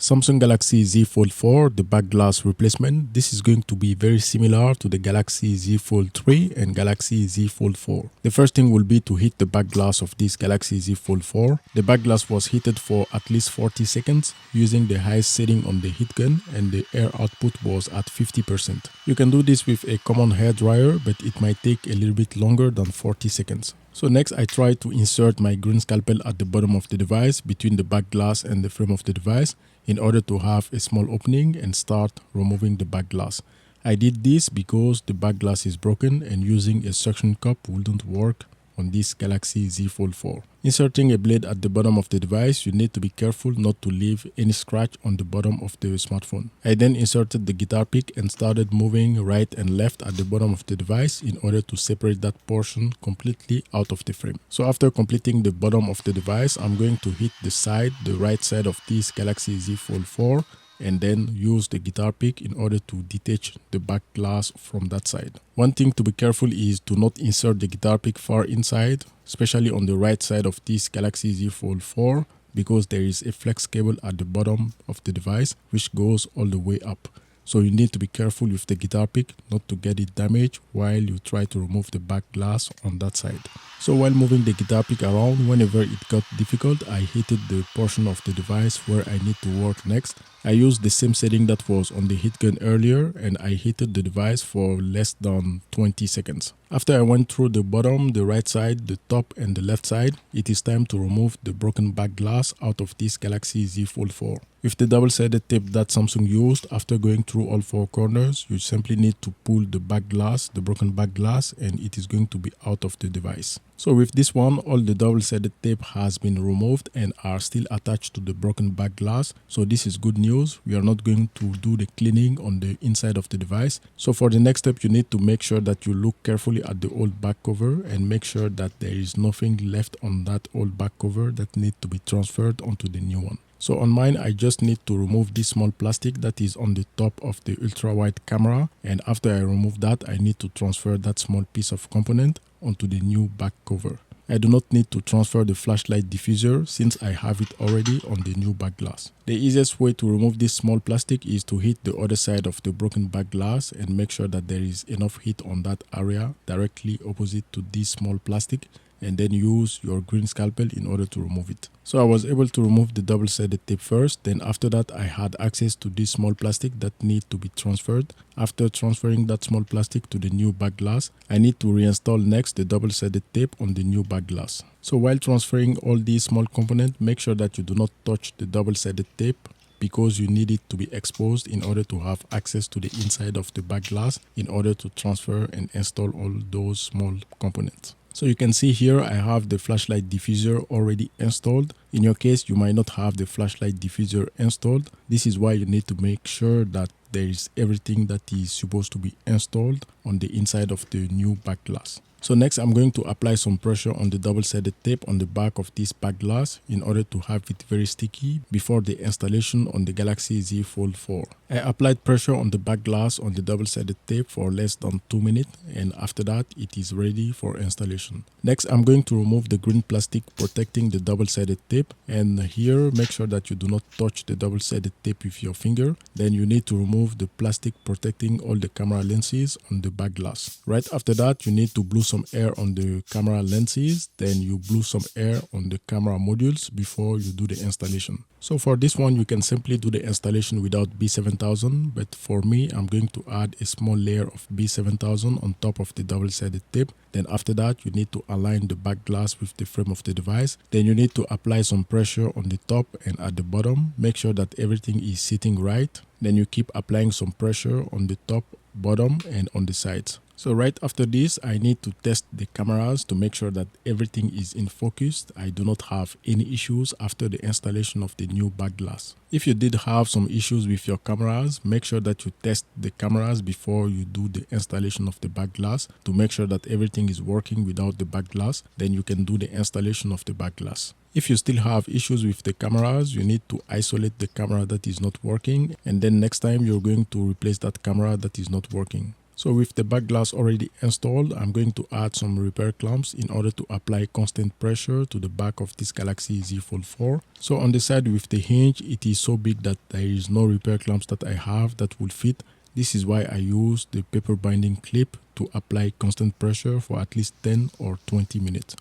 Samsung Galaxy Z Fold 4, the back glass replacement. This is going to be very similar to the Galaxy Z Fold 3 and Galaxy Z Fold 4. The first thing will be to heat the back glass of this Galaxy Z Fold 4. The back glass was heated for at least 40 seconds using the highest setting on the heat gun, and the air output was at 50%. You can do this with a common hair dryer, but it might take a little bit longer than 40 seconds. So next, I try to insert my green scalpel at the bottom of the device between the back glass and the frame of the device in order to have a small opening and start removing the back glass. I did this because the back glass is broken and using a suction cup wouldn't work on this Galaxy Z Fold 4. Inserting a blade at the bottom of the device, you need to be careful not to leave any scratch on the bottom of the smartphone. I then inserted the guitar pick and started moving right and left at the bottom of the device in order to separate that portion completely out of the frame. So after completing the bottom of the device, I'm going to hit the right side of this Galaxy Z Fold 4 and then use the guitar pick in order to detach the back glass from that side. One thing to be careful is to not insert the guitar pick far inside, especially on the right side of this Galaxy Z Fold 4, because there is a flex cable at the bottom of the device which goes all the way up. So you need to be careful with the guitar pick not to get it damaged while you try to remove the back glass on that side. So while moving the guitar pick around, whenever it got difficult, I heated the portion of the device where I need to work next. I used the same setting that was on the heat gun earlier, and I heated the device for less than 20 seconds. After I went through the bottom, the right side, the top and the left side, it is time to remove the broken back glass out of this Galaxy Z Fold 4. With the double-sided tape that Samsung used, after going through all four corners, you simply need to pull the back glass, the broken back glass, and it is going to be out of the device. So with this one, all the double-sided tape has been removed and are still attached to the broken back glass. So this is good news. We are not going to do the cleaning on the inside of the device. So for the next step, you need to make sure that you look carefully at the old back cover and make sure that there is nothing left on that old back cover that needs to be transferred onto the new one. So on mine, I just need to remove this small plastic that is on the top of the ultra-wide camera, and after I remove that, I need to transfer that small piece of component onto the new back cover. I do not need to transfer the flashlight diffuser since I have it already on the new back glass. The easiest way to remove this small plastic is to hit the other side of the broken back glass and make sure that there is enough heat on that area directly opposite to this small plastic, and then use your green scalpel in order to remove it. So I was able to remove the double-sided tape first, then after that I had access to this small plastic that need to be transferred. After transferring that small plastic to the new back glass, I need to reinstall next the double-sided tape on the new back glass. So while transferring all these small components, make sure that you do not touch the double-sided tape because you need it to be exposed in order to have access to the inside of the back glass in order to transfer and install all those small components. So you can see here I have the flashlight diffuser already installed. In your case, you might not have the flashlight diffuser installed. This is why you need to make sure that there is everything that is supposed to be installed on the inside of the new back glass. So next, I'm going to apply some pressure on the double-sided tape on the back of this back glass in order to have it very sticky before the installation on the Galaxy Z Fold 4. I applied pressure on the back glass on the double-sided tape for less than 2 minutes, and after that, it is ready for installation. Next, I'm going to remove the green plastic protecting the double-sided tape, and here, make sure that you do not touch the double-sided tape with your finger. Then you need to remove the plastic protecting all the camera lenses on the back glass. Right after that, you need to blow some air on the camera lenses, then you blow some air on the camera modules before you do the installation. So for this one, you can simply do the installation without B7000, but for me, I'm going to add a small layer of B7000 on top of the double-sided tape. Then after that, you need to align the back glass with the frame of the device. Then you need to apply some pressure on the top and at the bottom. Make sure that everything is sitting right. Then you keep applying some pressure on the top, bottom, and on the sides. So right after this, I need to test the cameras to make sure that everything is in focus. I do not have any issues after the installation of the new back glass. If you did have some issues with your cameras, make sure that you test the cameras before you do the installation of the back glass to make sure that everything is working without the back glass. Then you can do the installation of the back glass. If you still have issues with the cameras, you need to isolate the camera that is not working, and then next time you're going to replace that camera that is not working. So with the back glass already installed, I'm going to add some repair clamps in order to apply constant pressure to the back of this Galaxy Z Fold 4. So on the side with the hinge, it is so big that there is no repair clamps that I have that will fit. This is why I use the paper binding clip to apply constant pressure for at least 10 or 20 minutes.